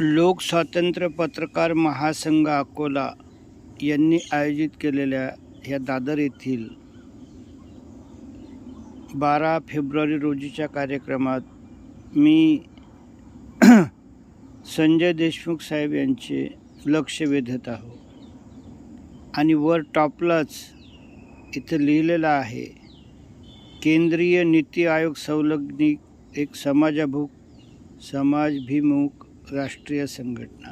लोकस्वातंत्र्य पत्रकार महासंघ अकोला यांनी आयोजित केलेल्या ह्या दादर येथील 12 फेब्रुवारी रोजीच्या कार्यक्रमात मी संजय देशमुख साहेब यांचे लक्ष वेधत आहो आणि वर टॉपलाच इथं लिहिलेलं आहे, केंद्रीय नीती आयोग संलग्नित एक समाजभिमुख राष्ट्रीय संघटना।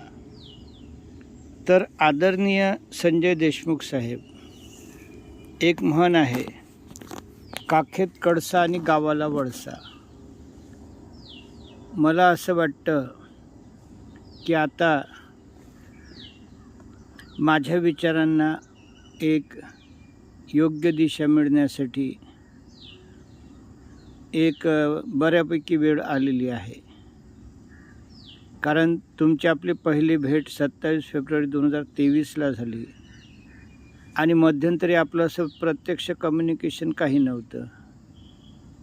तर आदरणीय संजय देशमुख साहेब, एक म्हण आहे, काखेत कळसा आणि गावाला वळसा। मला असं वाटतं की आता माझ्या विचारांना एक योग्य दिशा मिळण्यासाठी एक बऱ्यापैकी वेळ आलेली आहे। कारण तुमची आपली पहिली भेट 27 फेब्रुवारी 2023ला झाली आणि मध्यंतरी आपलं असं प्रत्यक्ष कम्युनिकेशन काही नव्हतं।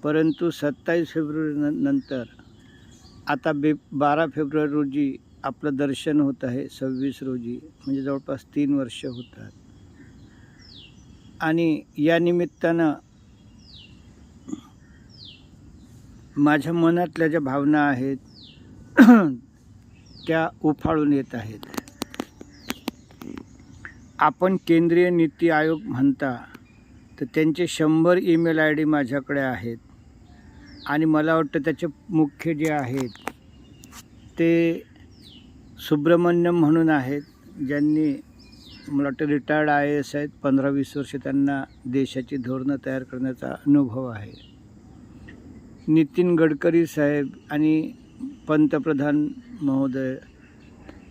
परंतु 27 फेब्रुवारी नंतर आता 12 फेब्रुवारी रोजी आपलं दर्शन होत आहे, 26 रोजी, म्हणजे जवळपास 3 वर्ष होतात। आणि या निमित्तानं माझ्या मनातल्या ज्या भावना आहेत त्या उफाळून येत आहेत। आपण केंद्रीय नीती आयोग म्हणता, तर त्यांचे 100 ईमेल ID माझ्याकडे आहेत आणि मला वाटतं त्याचे मुख्य जे आहेत ते सुब्रमण्यम म्हणून आहेत, ज्यांनी मला वाटतं रिटायर्ड IAS आहेत, 15-20 वर्ष त्यांना देशाची धोरणं तयार करण्याचा अनुभव आहे। नितीन गडकरी साहेब आणि पंतप्रधान महोदय,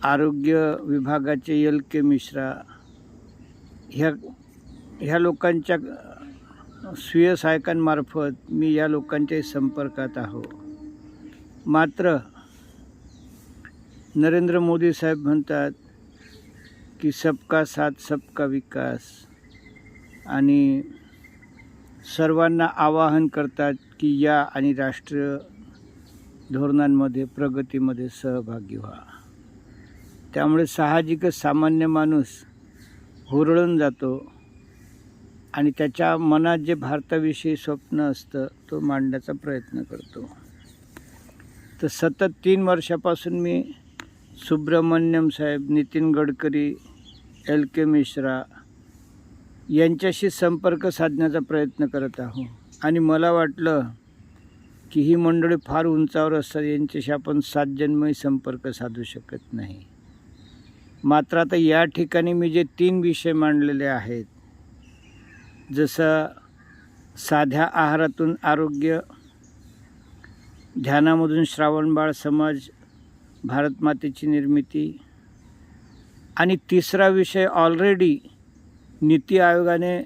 आरोग्य विभागाचे LK मिश्रा, ह्या लोकांच्या स्वीय सहायकांमार्फत मी या लोकांच्या संपर्कात आहो। मात्र नरेंद्र मोदी साहेब म्हणतात की सबका साथ सबका विकास, आणि सर्वांना आवाहन करतात की या आणि राष्ट्रीय धोरणांमध्ये, प्रगतीमध्ये सहभागी व्हा। त्यामुळे साहजिकच सामान्य माणूस हुरळून जातो आणि त्याच्या मनात जे भारताविषयी स्वप्न असतं तो मांडण्याचा प्रयत्न करतो। तर सतत 3 वर्षापासून मी सुब्रमण्यम साहेब, नितीन गडकरी, LK मिश्रा यांच्याशी संपर्क साधण्याचा प्रयत्न करत आहो आणि मला वाटलं की ही मंडळी फार उंचावर असतात, यांच्याशी आपण 7 जन्मही संपर्क साधू शकत नाही। मात्र आता या ठिकाणी मी जे 3 विषय मांडलेले आहेत, जसं साध्या आहारातून आरोग्य, ध्यानामधून श्रावणबाळ समाज, भारत मातेची निर्मिती, आणि तिसरा विषय ऑलरेडी नीती आयोगाने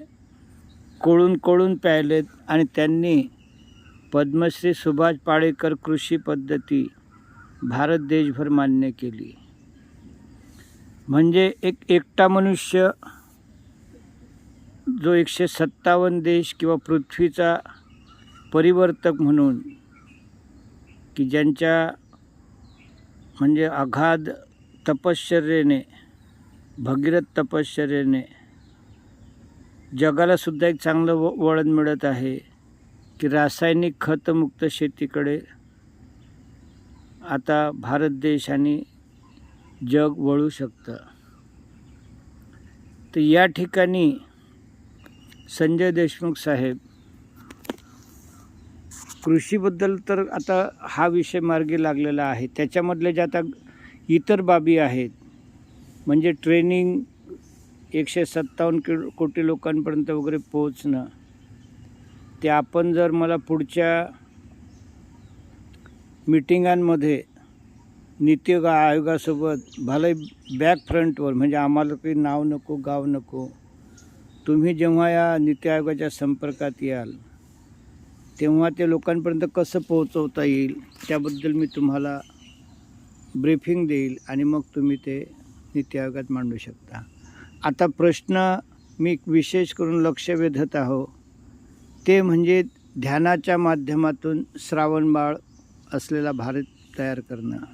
कोळून पाहिलेत आणि त्यांनी पद्मश्री सुभाष पाळेकर कृषी पद्धती भारत देशभर मान्य केली। म्हणजे एकटा मनुष्य जो 157 देश किंवा पृथ्वीचा परिवर्तक म्हणून, की ज्यांच्या म्हणजे अगाध तपश्चर्येने, भगीरथ तपश्चर्येने जगाला सुद्धा एक चांगलं वळण मिळत आहे की रासायनिक खतमुक्त शेतीकडे आता भारत देश आणि जग वळू शकतं। तर या ठिकाणी संजय देशमुख साहेब, कृषीबद्दल तर आता हा विषय मार्गी लागलेला आहे, त्याच्यामधले जे आता इतर बाबी आहेत, म्हणजे ट्रेनिंग, 157 कोटी लोकांपर्यंत वगैरे पोहोचणं, ते आपण जर मला पुढच्या मीटिंगांमध्ये नीती आयोगासोबत भले बॅक फ्रंटवर, म्हणजे आम्हाला काही नाव नको, गाव नको, तुम्ही जेव्हा या नीती आयोगाच्या संपर्कात याल तेव्हा ते लोकांपर्यंत कसं पोहोचवता येईल त्याबद्दल मी तुम्हाला ब्रीफिंग देईल आणि मग तुम्ही ते नीती आयोगात मांडू शकता। आता प्रश्न मी विशेष करून लक्ष वेधत आहो ते म्हणजे ध्यानाच्या माध्यमातून श्रावणबाळ असलेला भारत तयार करणं।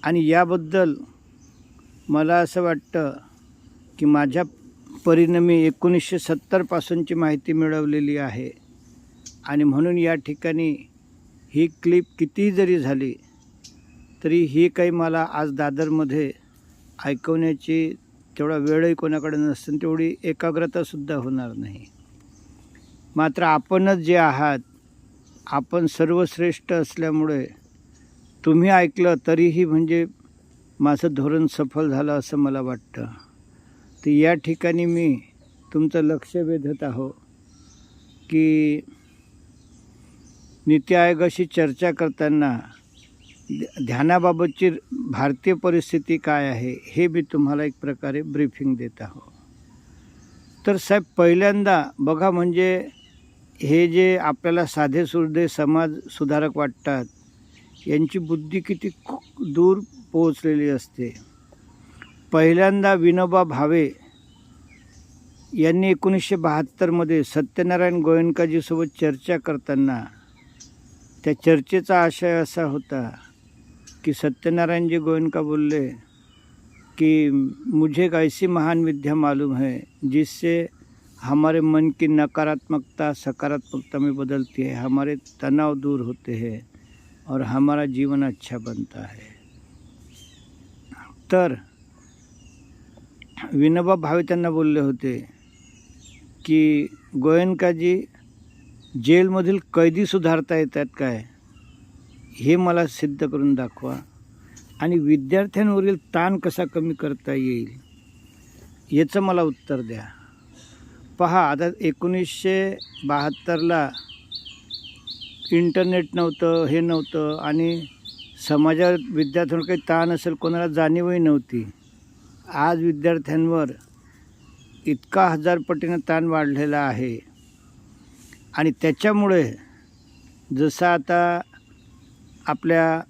आणि याबद्दल मला असं वाटतं की माझ्या परीनं मी 1970पासूनची माहिती मिळवलेली आहे आणि म्हणून या ठिकाणी ही क्लिप कितीही जरी झाली तरी ही काही मला आज दादरमध्ये ऐकवण्याची तेवढा वेळही कोणाकडे नसतं, तेवढी एकाग्रतासुद्धा होणार नाही. मात्र आपणच जे आहात, आपण सर्वश्रेष्ठ असल्यामुळे तुम्ही ऐकलं तरीही म्हणजे माझं धोरण सफल झालं असं मला वाटतं. तर या ठिकाणी मी तुमचं लक्ष वेधत आहो की नीती आयोगाशी चर्चा करताना ध्यानाबाबतची भारतीय परिस्थिती काय आहे हे मी तुम्हाला एक प्रकारे ब्रीफिंग देत आहो. तर साहेब, पहिल्यांदा बघा, म्हणजे हे जे आपल्याला साधेसुधे समाज सुधारक वाटतात यांची बुद्धी किती दूर पोहोचलेली असते. पहिल्यांदा विनोबा भावे यांनी 1972मध्ये सत्यनारायण गोयंकाजीसोबत चर्चा करताना त्या चर्चेचा आशय असा होता कि सत्यनारायणजी गोयनका बोलले कि मुझे एक ऐसी महान विद्या मालूम है जिससे हमारे मन की नकारात्मकता सकारात्मकता में बदलती है, हमारे तनाव दूर होते हैं और हमारा जीवन अच्छा बनता है. तर विनोबा भावे त्यांना बोलले होते की गोयनकाजी, जेलमधील कैदी सुधारता येतात काय हे मला सिद्ध करून दाखवा आणि विद्यार्थ्यांवरील ताण कसा कमी करता येईल याचं मला उत्तर द्या. पहा, आता 1972ला इंटरनेट नव्हतं, हे नव्हतं आणि समाजावर विद्यार्थ्यांवर काही ताण असेल कोणाला जाणीवही नव्हती. आज विद्यार्थ्यांवर इतका 1000 पटीनं ताण वाढलेला आहे आणि त्याच्यामुळे जसं आता आपल्या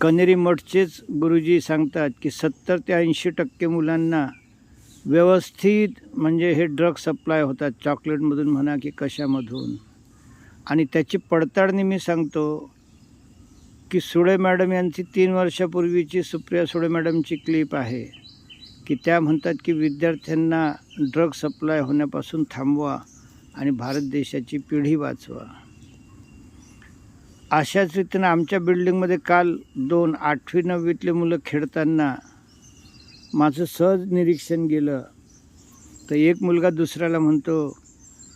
कनेरी मठचेच गुरुजी सांगतात की 70 ते 80% मुलांना व्यवस्थित म्हणजे हे ड्रग सप्लाय होतात, चॉकलेटमधून म्हणा की कशामधून. आणि त्याची पडताळणी मी सांगतो की सुळे मॅडम यांची 3 वर्षापूर्वीची सुप्रिया सुळे मॅडमची क्लिप आहे की त्या म्हणतात की विद्यार्थ्यांना ड्रग सप्लाय होण्यापासून थांबवा आणि भारत देशाची पिढी वाचवा. अशाच रीतीनं आमच्या बिल्डिंगमध्ये काल 2 8वी 9वीतले मुलं खेळताना माझं सहज निरीक्षण गेलं. तर एक मुलगा दुसऱ्याला म्हणतो,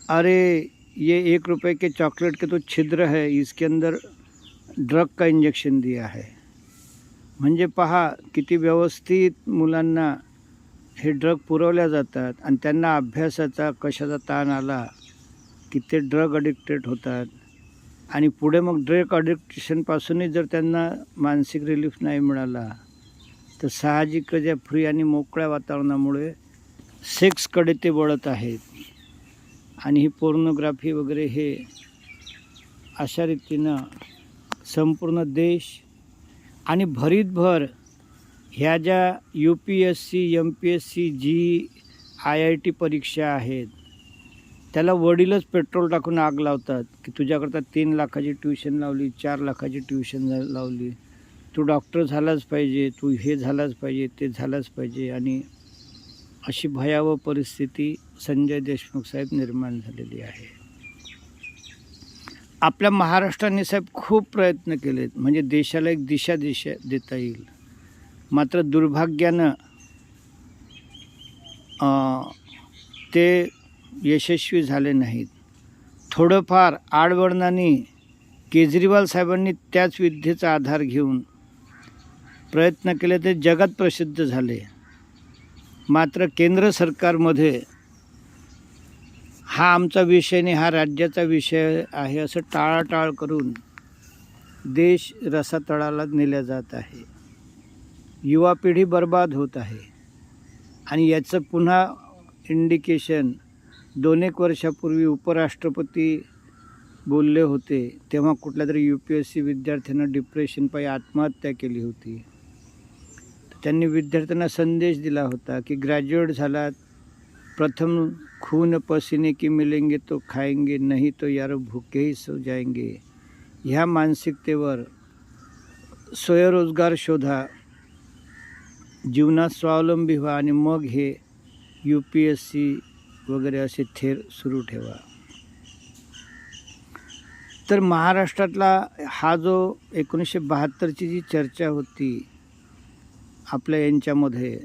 अरे ये 1 रुपये के चॉकलेट के तो छिद्र है, इसके अंदर ड्रग का इंजेक्शन दिया है. म्हणजे पहा किती व्यवस्थित मुलांना हे ड्रग पुरवल्या जातात आणि त्यांना अभ्यासाचा कशाचा ताण आला की ते ड्रग अडिक्टेड होतात आणि पुढे मग ड्रग अडिक्शनपासूनही जर त्यांना मानसिक रिलीफ नाही मिळाला तर साहजिकच या फ्री आणि मोकळ्या वातावरणामुळे सेक्सकडे ते वळत आहेत आणि ही पोर्नोग्राफी वगैरे हे अशा रीतीनं संपूर्ण देश आणि भरीतभर ह्या ज्या UPSC MPSC IIT परीक्षा आहेत त्याला वडीलच पेट्रोल टाकून आग लावतात की तुझ्याकरता 3 लाखाची ट्युशन लावली, 4 लाखाची ट्युशन लावली, तू डॉक्टर झालाच पाहिजे, तू हे झालाच पाहिजे, ते झालाच पाहिजे. आणि अशी भयावह परिस्थिती संजय देशमुख साहेब निर्माण झालेली आहे. आपल्या महाराष्ट्राने साहेब खूप प्रयत्न केलेत म्हणजे देशाला एक दिशा देता येईल. मात्र दुर्भाग्यानं ते यशस्वी झाले नाहीत. थोडंफार आडवडणाने केजरीवाल साहेबांनी त्याच विद्येचा आधार घेऊन प्रयत्न केले, ते जगात प्रसिद्ध झाले. मात्र केंद्र सरकारमध्ये हा आमचा विषय नाही, हा राज्याचा विषय आहे असं टाळाटाळ करून देश रसातळाला नेला जात आहे. युवा पिढी बर्बाद होत आहे आणि याचं पुन्हा इंडिकेशन 2-1 वर्षापूर्वी उपराष्ट्रपती बोलले होते तेव्हा कुठल्या तरी UPSC विद्यार्थ्यांना डिप्रेशनपायी आत्महत्या केली होती. त्यांनी विद्यार्थ्यांना संदेश दिला होता की ग्रॅज्युएट झालात, प्रथम खून पसीने की मिलेंगे तो खाएंगे, नहीं तो यार भूखे ही सो जाएंगे. ह्या मानसिकतेवर स्वयंरोजगार शोधा, जीवनात स्वावलंबी व्हा आणि मग हे UPSC वगैरे असे थेर सुरू ठेवा. तर महाराष्ट्रातला हा जो 1972ची जी चर्चा होती आपल्या यांच्यामध्ये,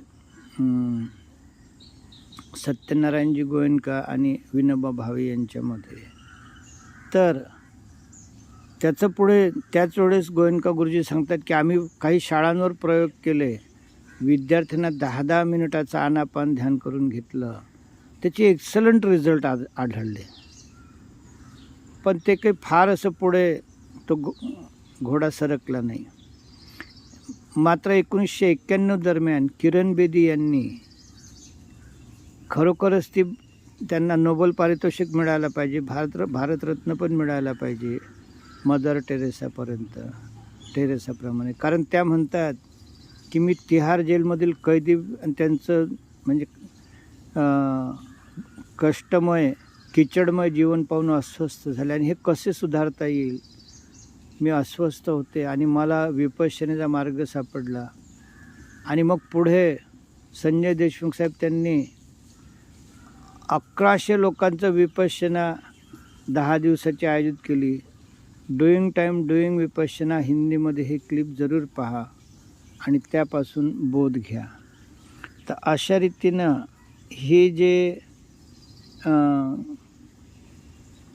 सत्यनारायणजी गोयंका आणि विनोबा भावे यांच्यामध्ये, तर त्याचं पुढे त्याच वेळेस गोयंका गुरुजी सांगतात की आम्ही काही शाळांवर प्रयोग केले, विद्यार्थ्यांना 10-10 मिनिटाचं आनापान ध्यान करून घेतलं, त्याचे एक्सलंट रिझल्ट आढळले. पण ते काही फार असं पुढे तो घोडा सरकला नाही. मात्र 1991 दरम्यान किरण बेदी यांनी खरोखरच त्यांना नोबेल पारितोषिक मिळायला पाहिजे, भारतरत्न पण मिळायला पाहिजे मदर टेरेसाप्रमाणे. कारण त्या म्हणतात की मी तिहार जेलमधील कैदी आणि त्यांचं म्हणजे कष्टमय किचडमय जीवन पाहून अस्वस्थ झाले आणि हे कसे सुधारता येईल. मी अस्वस्थ होते आणि मला विपश्यनेचा मार्ग सापडला. आणि मग पुढे संजय देशमुख साहेब त्यांनी 1100 लोकांचं विपश्यना 10 दिवसाची आयोजित केली. डुईंग विपश्यना हिंदीमध्ये हे क्लिप जरूर पहा आणि त्यापासून बोध घ्या. तर अशा रीतीनं हे जे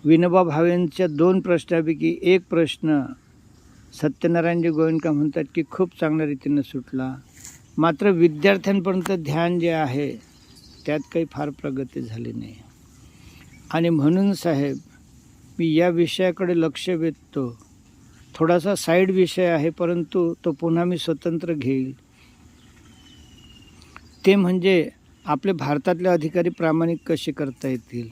विनोबा भावेंच्या 2 प्रश्नापैकी एक प्रश्न सत्यनारायणजी गोयंका म्हणतात की खूप चांगल्या रीतीनं सुटला. मात्र विद्यार्थ्यांपर्यंत ध्यान जे आहे त्यात काही फार प्रगती झाली नाही. आणि म्हणून साहेब मी या विषयाकडे लक्ष वेधतो. थोडासा साईड विषय आहे परंतु तो पुन्हा मी स्वतंत्र घेईल. ते म्हणजे आपले भारतातले अधिकारी प्रामाणिक कसे करता येतील.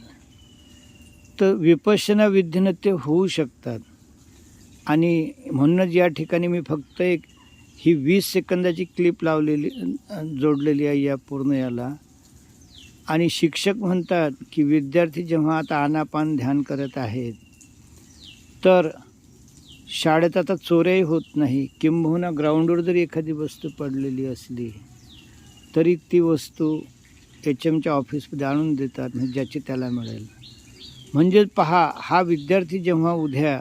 तर विपश्यना विद्येनं ते होऊ शकतात. आणि म्हणूनच या ठिकाणी मी फक्त ही 20 सेकंदाची क्लिप जोडलेली आहे या पूर्ण याला. आणि शिक्षक म्हणतात की विद्यार्थी जेव्हा आता आनापान ध्यान करत आहेत तर शाळेत आता चोऱ्याही होत नाही. किंबहुना ग्राउंडवर जरी एखादी वस्तू पडलेली असली तरी ती वस्तू HMच्या ऑफिसमध्ये आणून देतात, म्हणजे ज्याची त्याला मिळेल. म्हणजे पहा, हा विद्यार्थी जेव्हा उद्या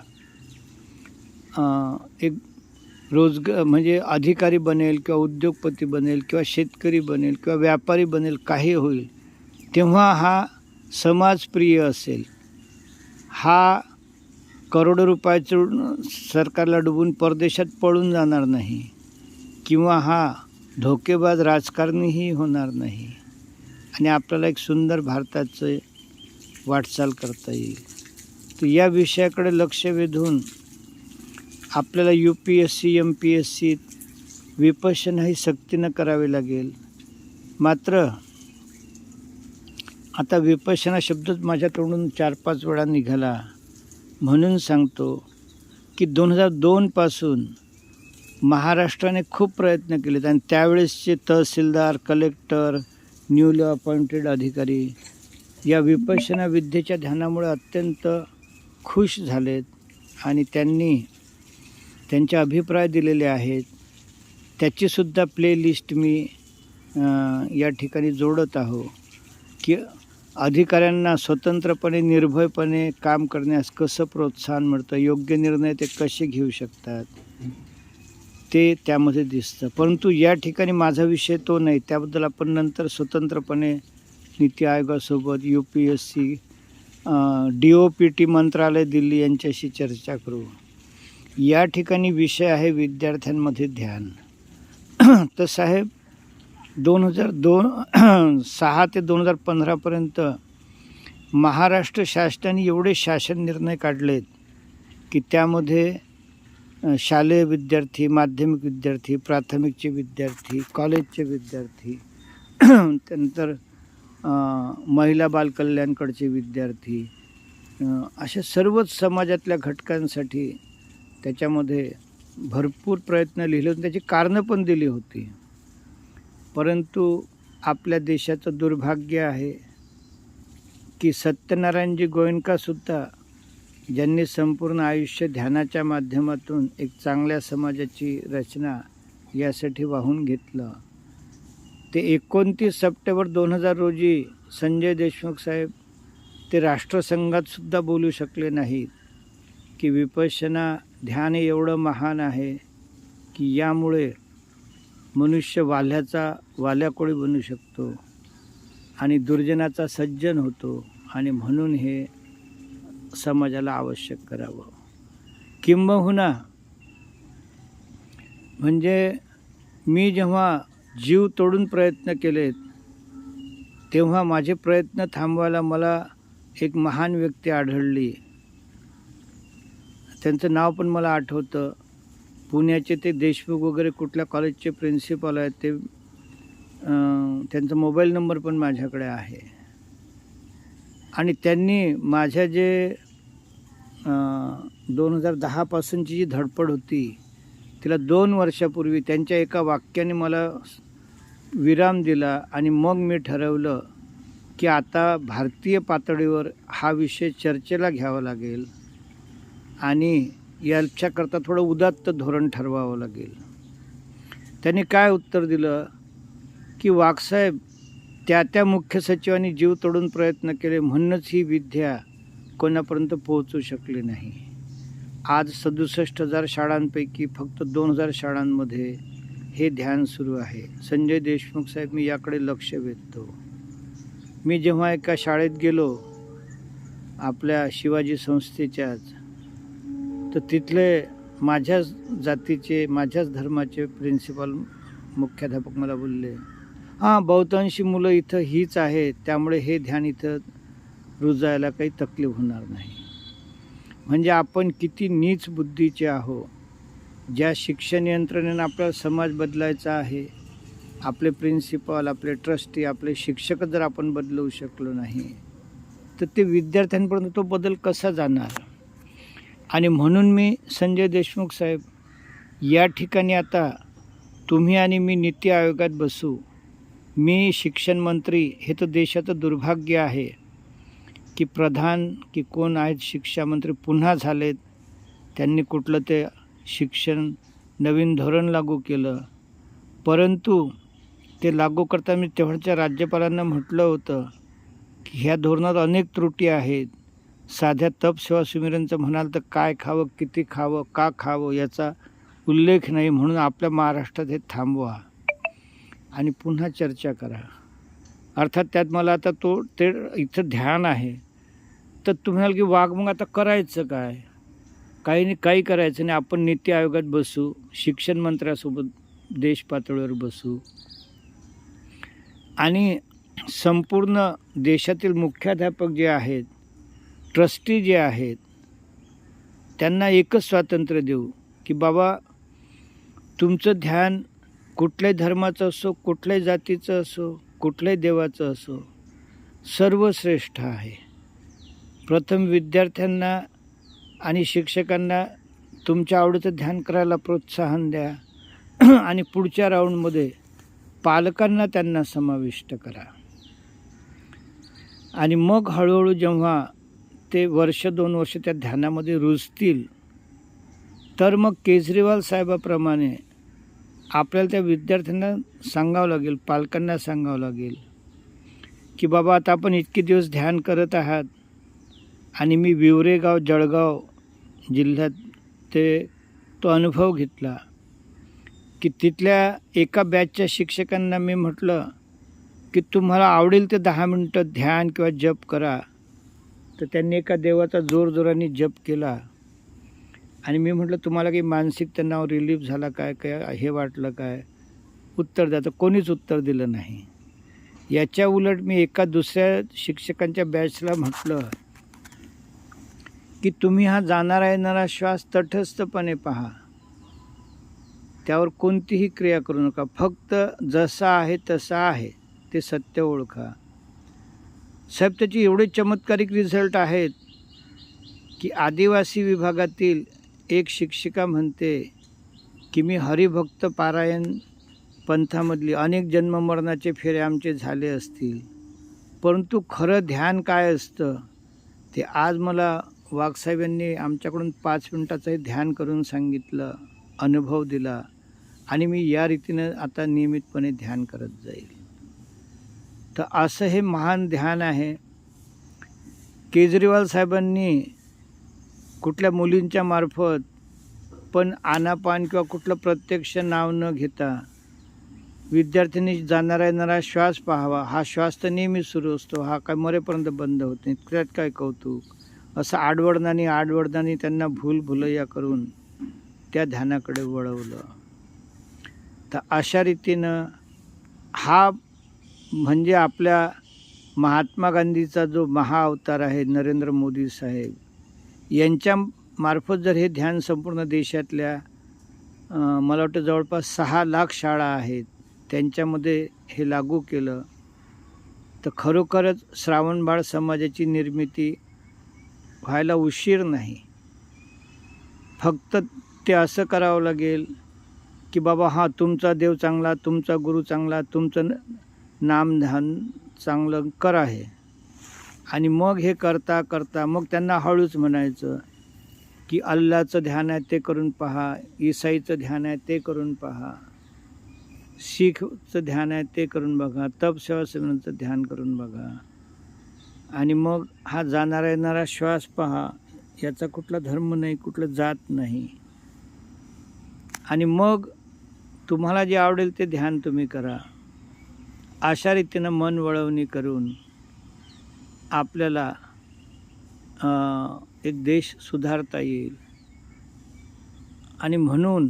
एक म्हणजे अधिकारी बनेल किंवा उद्योगपती बनेल किंवा शेतकरी बनेल किंवा व्यापारी बनेल, काही होईल, तेव्हा हा समाजप्रिय असेल. हा करोडो रुपयाचं सरकारला डुबून परदेशात पळून जाणार नाही किंवा हा धोकेबाज राजकारणीही होणार नाही आणि आपल्याला एक सुंदर भारताचं वाटचाल करता येईल. तर या विषयाकडे लक्ष वेधून आपल्याला UPSC MPSC विपश्यना ही सक्तीनं करावी लागेल. मात्र आता विपश्यना शब्दच माझ्या तोंडून 4-5 वेळा निघाला म्हणून सांगतो की 2002 पासून महाराष्ट्राने खूप प्रयत्न केलेत आणि त्यावेळेसचे तहसीलदार, कलेक्टर, न्यूली अपॉइंटेड अधिकारी या विपश्यना विद्येच्या ध्यानामुळे अत्यंत खुश झालेत आणि त्यांनी त्यांचे अभिप्राय दिलेले आहेत. त्याचीसुद्धा प्लेलिस्ट मी या ठिकाणी जोडत आहो की अधिकाऱ्यांना स्वतंत्रपणे निर्भयपणे काम करण्यास कसं प्रोत्साहन मिळतं, योग्य निर्णय ते कसे घेऊ शकतात ते त्यामध्ये दिसतं. परंतु या ठिकाणी माझा विषय तो नाही, त्याबद्दल आपण नंतर स्वतंत्रपणे नीती आयोगासोबत UPSC DOPT मंत्रालय दिल्ली यांच्याशी चर्चा करू. या ठिकाणी विषय आहे विद्यार्थ्यांमध्ये ध्यान. तर साहेब 2006 ते 2015पर्यंत महाराष्ट्र शासनाने एवढे शासन निर्णय काढलेत की त्यामध्ये शालेय विद्यार्थी, माध्यमिक विद्यार्थी, प्राथमिकचे विद्यार्थी, कॉलेजचे विद्यार्थी, त्यानंतर महिला बालकल्याणकडचे विद्यार्थी, अशा सर्वच समाजातल्या घटकांसाठी त्याच्यामध्ये भरपूर प्रयत्न लिहिले होते, त्याची कारणं पण दिली होती. परंतु आपल्या देशाचं दुर्भाग्य आहे की सत्यनारायणजी गोयंकासुद्धा ज्यांनी संपूर्ण आयुष्य ध्यानाच्या माध्यमातून एक चांगल्या समाजाची रचना यासाठी वाहून घेतलं, ते 29 सप्टेंबर 2000 रोजी संजय देशमुख साहेब ते राष्ट्रसंघातसुद्धा बोलू शकले नाहीत की विपश्यना ध्यान हे एवढं महान आहे की यामुळे मनुष्य वाल्याकोळी बनू शकतो आणि दुर्जनाचा सज्जन होतो आणि म्हणून हे समाजाला आवश्यक करावं. किंबहुना म्हणजे मी जेव्हा जीव तोडून प्रयत्न केलेत तेव्हा माझे प्रयत्न थांबवायला मला एक महान व्यक्ती आढळली. त्यांचं नाव पण मला आठवतं. पुण्याचे ते देशमुख वगैरे कुठल्या कॉलेजचे प्रिन्सिपल आहेत ते. त्यांचा मोबाईल नंबर पण माझ्याकडे आहे. आणि त्यांनी माझ्या जे 2010पासूनची जी धडपड होती तिला 2 वर्षापूर्वी त्यांच्या एका वाक्याने मला विराम दिला आणि मग मी ठरवलं की आता भारतीय पातळीवर हा विषय चर्चेला घ्यावा लागेल आणि याच्याकरता थोडं उदात्त धोरण ठरवावं लागेल. त्यांनी काय उत्तर दिलं की वाघसाहेब त्या मुख्य सचिवांनी जीव तोडून प्रयत्न केले म्हणूनच ही विद्या कोणापर्यंत पोहोचू शकली नाही. आज 67,000 शाळांपैकी फक्त 2,000 शाळांमध्ये हे ध्यान सुरू आहे. संजय देशमुख साहेब मी याकडे लक्ष वेधतो. मी जेव्हा एका शाळेत गेलो आपल्या शिवाजी संस्थेच्याच तर तिथले माझ्याच जातीचे माझ्याच धर्माचे प्रिन्सिपल मुख्याध्यापक मला बोलले, बहुतांशी मुलं इथं हीच आहेत त्यामुळे हे ध्यान इथं रुजायला काही तकलीफ होणार नाही. म्हणजे आपण किती नीच बुद्धीचे आहो. ज्या शिक्षण यंत्रणेनं आपला समाज बदलायचा आहे, आपले प्रिन्सिपल आपले ट्रस्टी आपले शिक्षक जर आपण बदलवू शकलो नाही तर ते विद्यार्थ्यांपर्यंत तो बदल कसा जाणार. आणि म्हणून मी संजय देशमुख साहेब या ठिकाणी आता तुम्ही आणि मी नीती आयोगात बसू. मी शिक्षण मंत्री हे तर देशाचं दुर्भाग्य आहे की प्रधान की कोण आहेत शिक्षा मंत्री पुन्हा झालेत. त्यांनी कुठलं ते शिक्षण नवीन धोरण लागू केलं परंतु ते लागू करताना मी तेव्हाच्या राज्यपालांना म्हटलं होतं की ह्या धोरणात अनेक त्रुटी आहेत. साध्या तप सेवा सुमिरनचं म्हणाल तर काय खावं किती खावं का खावं याचा उल्लेख नाही. म्हणून आपल्या महाराष्ट्रात हे थांबवा आणि पुन्हा चर्चा करा. अर्थात त्यात मला आता ते इथं ध्यान आहे तर तुम्हाला की वाघ मग आता करायचं काय. काही नाही काही करायचं नाही. आपण नीती आयोगात बसू शिक्षण मंत्र्यासोबत देश पातळीवर बसू आणि संपूर्ण देशातील मुख्याध्यापक जे आहेत ट्रस्टी जे आहेत त्यांना एकच स्वातंत्र्य देऊ की बाबा तुमचं ध्यान कुठल्याही धर्माचं असो कुठल्याही जातीचं असो कुठल्याही देवाचं असो सर्वश्रेष्ठ आहे. प्रथम विद्यार्थ्यांना आणि शिक्षकांना तुमच्या आवडीचं ध्यान करायला प्रोत्साहन द्या आणि पुढच्या राऊंडमध्ये पालकांना त्यांना समाविष्ट करा. आणि मग हळूहळू जेव्हा ते 1-2 वर्ष त्या ध्यानामध्ये रुजतील तर मग केजरीवाल साहेबाप्रमाणे आपल्याला त्या विद्यार्थ्यांना सांगावं लागेल पालकांना सांगावं लागेल की बाबा आता आपण इतके दिवस ध्यान करत आहात. आणि मी विवरेगाव जळगाव जिल्ह्यात तो अनुभव घेतला की तिथल्या एका बॅचच्या शिक्षकांना मी म्हटलं की तुम्हाला आवडेल ते 10 मिनटं ध्यान किंवा जप करा. तर त्यांनी एका देवाचा जोरजोराने जप केला आणि मी म्हटलं तुम्हाला काही मानसिक तणाव रिलीफ झाला काय काय हे वाटलं काय उत्तर द्या. तर कोणीच उत्तर दिलं नाही. याच्या उलट मी एका दुसऱ्या शिक्षकांच्या बॅचला म्हटलं की तुम्ही हा जाणारा येणारा श्वास तटस्थपणे पहा. त्यावर कोणतीही क्रिया करू नका. फक्त जसा आहे तसा आहे ते सत्य ओळखा. साहेब त्याचे एवढे चमत्कारिक रिझल्ट आहेत की आदिवासी विभागातील एक शिक्षिका म्हणते की मी हरिभक्त पारायण पंथामधली अनेक जन्ममरणाचे फेरे आमचे झाले असतील परंतु खरं ध्यान काय असतं ते आज मला वाघसाहेबांनी आमच्याकडून 5 मिनिटाचंही ध्यान करून सांगितलं, अनुभव दिला आणि मी या रीतीनं आता नियमितपणे ध्यान करत जाईल. तर असं हे महान ध्यान आहे. केजरीवाल साहेबांनी कुठल्या मुलींच्या मार्फत पण आनापान किंवा कुठलं प्रत्यक्ष नाव न घेता विद्यार्थ्यांनी जाणारा येणारा श्वास पाहावा. हा श्वास तर नेहमी सुरू असतो, हा काय मरेपर्यंत बंद होत नाही. त्यात काय कौतुक. असं आडवडणाने त्यांना भूलभुलैया करून त्या ध्यानाकडे वळवलं. तर अशा रीतीनं हा म्हणजे आपल्या महात्मा गांधीचा जो महाअवतार आहे नरेंद्र मोदी साहेब, यांच्या मार्फत जर हे ध्यान संपूर्ण देशातल्या मला वाटतं जवळपास 6 लाख शाळा आहेत त्यांच्यामध्ये हे लागू केलं, तर खरोखरच श्रावणबाळ समाजाची निर्मिती व्हायला उशीर नाही. फक्त ते असं करावं लागेल की बाबा हां, तुमचा देव चांगला, तुमचा गुरु चांगला, तुमचं नामध्यान चांगलं करा हे. आणि मग हे करता करता मग त्यांना हळूच म्हणायचं की अल्लाचं ध्यान आहे ते करून पहा, ईसाईचं ध्यान आहे ते करून पहा, शीखचं ध्यान आहे ते करून बघा, तपसेवा सेवनाचं ध्यान करून बघा. आणि मग हा जाणारा येणारा श्वास पहा. याचा कुठला धर्म नाही, कुठलं जात नाही. आणि मग तुम्हाला जे आवडेल ते ध्यान तुम्ही करा. अशा रीतीनं मन वळवणी करून आपल्याला एक देश सुधारता येईल. आणि म्हणून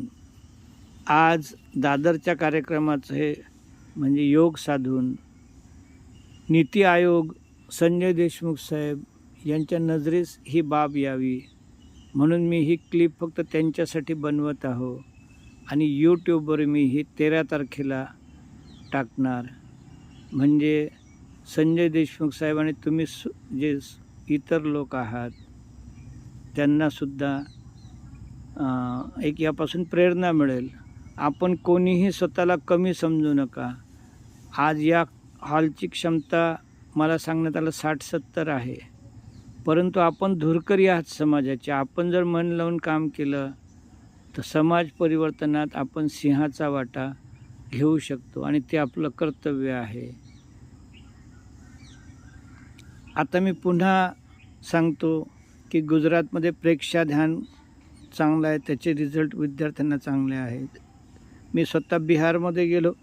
आज दादरच्या कार्यक्रमाचं हे म्हणजे योग साधून नीती आयोग संजय देशमुख साहेब यांच्या नजरेस ही बाब यावी म्हणून मी ही क्लिप फक्त त्यांच्यासाठी बनवत आहो. आणि यूट्यूबवर मी ही 13 तारखेला टाकणार. म्हणजे संजय देशमुख साहेब आणि तुम्ही जे इतर लोक आहात त्यांनासुद्धा एक यापासून प्रेरणा मिळेल. आपण कोणीही स्वतःला कमी समजू नका. आज या हॉलची क्षमता मला सांगण्यात आलं 60-70 आहे, परंतु आपण धुरकरी आहात समाजाचे. आपण जर मन लावून काम केलं तर समाज परिवर्तनात आपण सिंहाचा वाटा घेऊ शकतो आणि ते आपलं कर्तव्य आहे. आता मी पुन्हा सांगतो की गुजरातमध्ये प्रेक्षा ध्यान चांगलं आहे, त्याचे रिझल्ट विद्यार्थ्यांना चांगले आहेत. मी स्वतः बिहारमध्ये गेलो.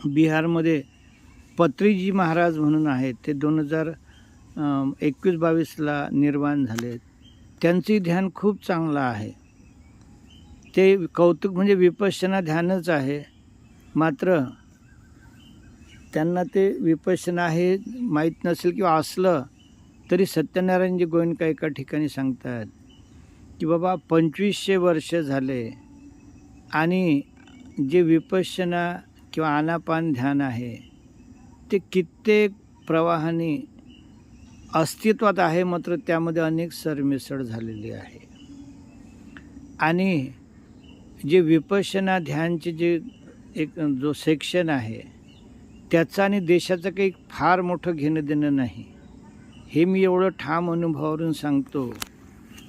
बिहारमध्ये पत्रीजी महाराज म्हणून आहेत, ते 2021-22ला निर्वाण झाले. त्यांचे ध्यान खूप चांगलं आहे. ते कौतुक म्हणजे विपश्यना ध्यानच आहे, मात्र त्यांना ते विपश्यना हे माहीत नसेल किंवा असलं तरी सत्यनारायणजी गोयंका एका ठिकाणी सांगतात की बाबा 2500 वर्ष झाले आणि जे विपश्यना किंवा आनापान ध्यान आहे ते कित्येक प्रवाहाने अस्तित्वात आहे, मात्र त्यामध्ये अनेक सरमिसळ झालेली आहे. आणि जे विपश्यना ध्यानचे जे एक जो सेक्शन आहे त्याचं आणि देशाचं काही फार मोठं घेणं देणं नाही. हे मी एवढं ठाम अनुभवावरून सांगतो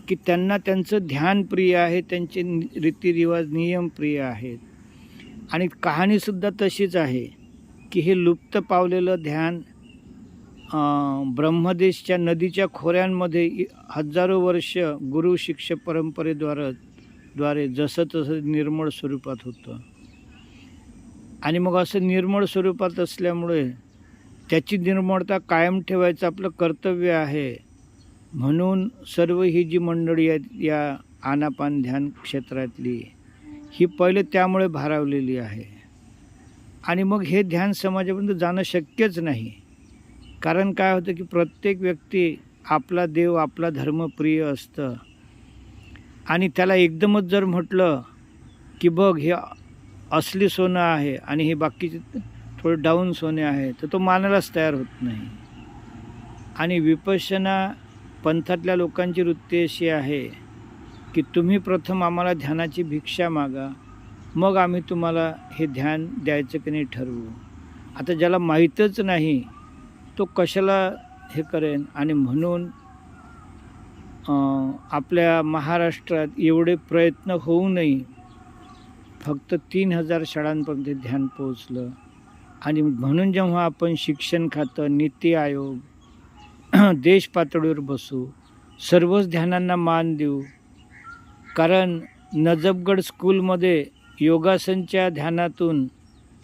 की त्यांना त्यांचं ध्यान प्रिय आहे, त्यांचे रीतिरिवाज नियम प्रिय आहेत. आणि कहाणीसुद्धा तशीच आहे की हे लुप्त पावलेलं ध्यान ब्रह्मदेशच्या नदीच्या खोऱ्यांमध्ये हजारो वर्ष गुरु शिष्य परंपरेद्वारे जसं तसं निर्मळ स्वरूपात होतं. आणि मग असं निर्मळ स्वरूपात असल्यामुळे त्याची निर्मळता कायम ठेवायचं आपलं कर्तव्य आहे. म्हणून सर्व ही जी मंडळी आहेत या आनापान ध्यान क्षेत्रातली, ही पहिले त्यामुळे भारावलेली आहे. आणि मग हे ध्यान समाजापर्यंत जाणं शक्यच नाही. कारण काय होतं की प्रत्येक व्यक्ती आपला देव आपला धर्मप्रिय असतं आणि त्याला एकदमच जर म्हटलं की बघ हे असली सोनं आहे आणि हे बाकीचे थोडे डाऊन सोने आहे, तर तो मानायलाच तयार होत नाही. आणि विपश्यना पंथातल्या लोकांची वृत्ती अशी आहे की तुम्ही प्रथम आम्हाला ध्यानाची भिक्षा मागा, मग आम्ही तुम्हाला हे ध्यान द्यायचं की नाही ठरवू. आता ज्याला माहीतच नाही तो कशाला हे करेन. आणि म्हणून आपल्या महाराष्ट्रात एवढे प्रयत्न होऊनही फक्त 3000 शाळांपर्यंत ध्यान पोहोचलं. आणि म्हणून जेव्हा आपण शिक्षण खातं, नीती आयोग, देश पातळीवर बसू, सर्वच ध्यानांना मान देऊ. कारण नजफगड स्कूलमध्ये योगासनच्या ध्यानातून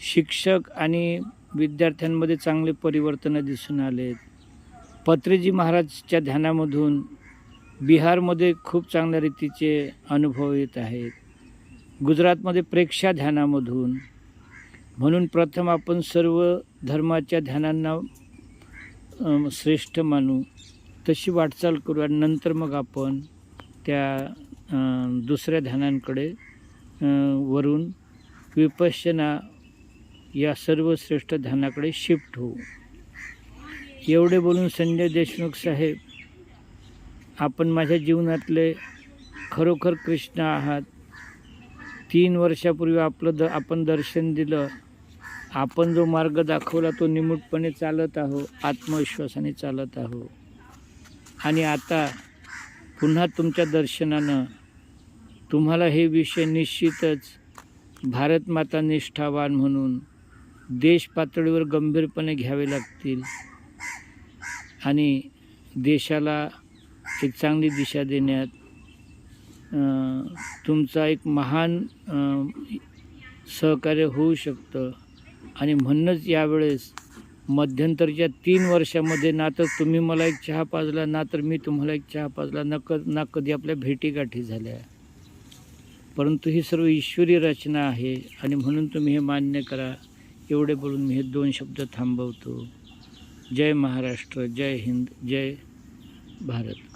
शिक्षक आणि विद्यार्थ्यांमध्ये चांगले परिवर्तन दिसून आलेत. पत्रीजी महाराजच्या ध्यानामधून बिहारमध्ये खूप चांगल्या रीतीचे अनुभव येत आहेत. गुजरातमध्ये प्रेक्षा ध्यानामधून. म्हणून प्रथम आपण सर्व धर्माच्या ध्यानांना श्रेष्ठ मानू, तशी वाटचाल करू आणि नंतर मग आपण त्या दुसऱ्या ध्यानांकडे वरून विपश्यना या सर्व श्रेष्ठ ध्यानाकडे शिफ्ट होऊ. एवढे बोलून संजय देशमुख साहेब, आपण माझ्या जीवनातले खरोखर कृष्ण आहात. 3 वर्षापूर्वी आपण दर्शन दिलं. आपण जो मार्ग दाखवला तो निमूटपणे चालत आहो, आत्मविश्वासाने चालत आहो. आणि आता पुन्हा तुमच्या दर्शनानं तुम्हाला हे विषय निश्चितच भारत माता निष्ठावान म्हणून देश पातळीवर गंभीरपणे घ्यावे लागतील आणि देशाला एक चांगली दिशा देण्यात तुमचा एक महान सहकार्य होऊ शकतं. आणि म्हणूनच यावेळेस मध्यंतरच्या 3 वर्षामध्ये ना तर तुम्ही मला एक चहा पाजला, ना तर मी तुम्हाला एक चहा पाजला, ना कधी आपल्या भेटीगाठी झाल्या. परंतु ही सर्व ईश्वरी रचना आहे आणि म्हणून तुम्ही हे मान्य करा. एवढे बोलून मी हे 2 शब्द थांबवतो. जय महाराष्ट्र, जय हिंद, जय भारत.